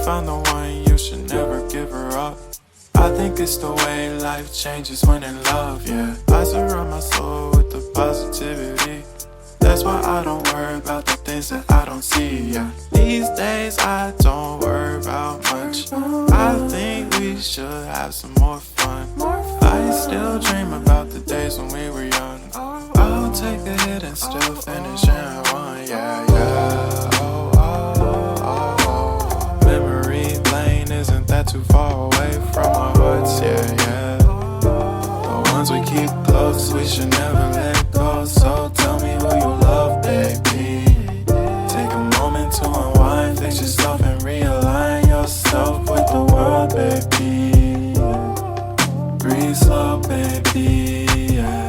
found the one, you should never give her up. I think it's the way life changes when in love, yeah. I surround my soul with the positivity. That's why I don't worry about the things that I don't see, yeah. These days I don't worry about much. I think we should have some more fun. I still dream about the days when we were young. I'll take a hit and still finish in one, yeah, yeah. Oh, oh, oh, oh. Memory lane isn't that too far away from our hearts, yeah, yeah. The ones we keep close, we should never let go. So tell me who you love, baby. Take a moment to unwind, fix yourself and realign yourself with the world, baby. Breathe slow, baby, yeah.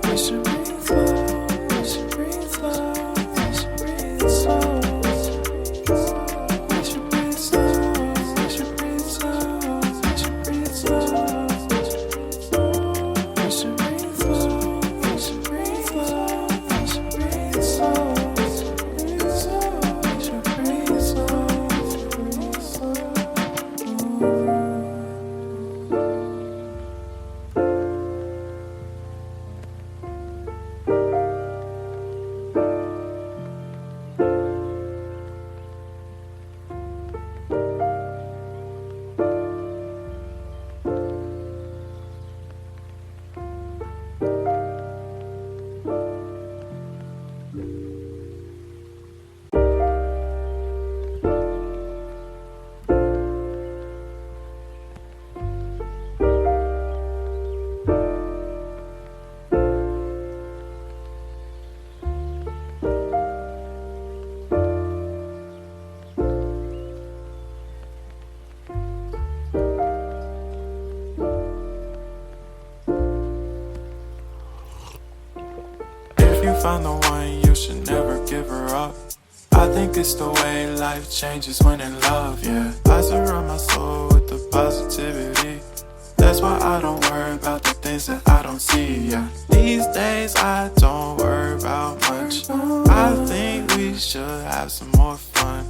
We should breathe slow, we should breathe slow, we should breathe slow. We should breathe slow, we should breathe slow, we should breathe slow. We should breathe slow, we should breathe slow, we should breathe slow. We should breathe slow, breathe slow. If you found the one, you should never give her up. I think it's the way life changes when in love, yeah. I surround my soul with the positivity. That's why I don't worry about the things that I don't see, yeah. These days I don't worry about much. I think we should have some more fun.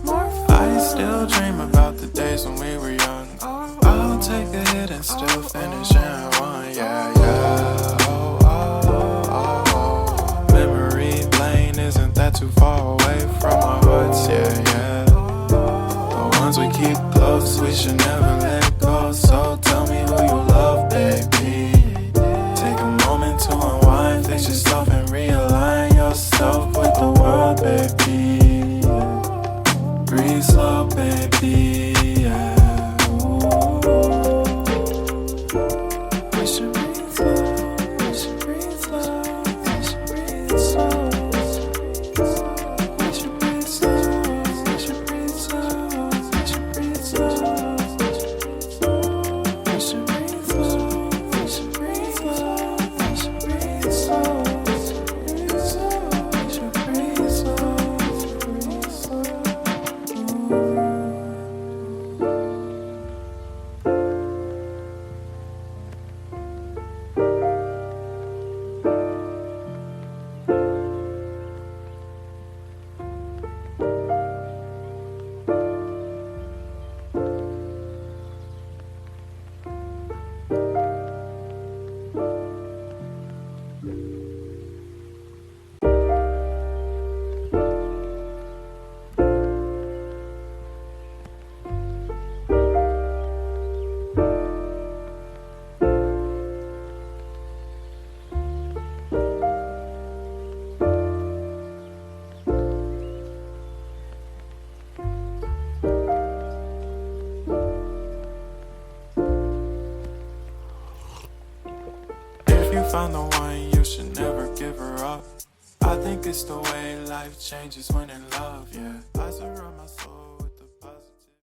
I still dream about the days when we were young. I'll take a hit and still finish in one, yeah, yeah. Oh, oh, oh, oh. Memory lane isn't that too far away from our hearts, yeah, yeah. The ones we keep close, we should never let go. So tell me who you love, baby. Take a moment to unwind, fix yourself and realign yourself with the world, baby. Breathe slow, baby, yeah. We should breathe slow, we should breathe slow, we should breathe slow. We should breathe slow, we should breathe slow, we should breathe slow. We should breathe slow, we should breathe slow, we should breathe slow. We should breathe slow, breathe slow. Found the one, you should never give her up. I think it's the way life changes when in love, yeah. I surround my soul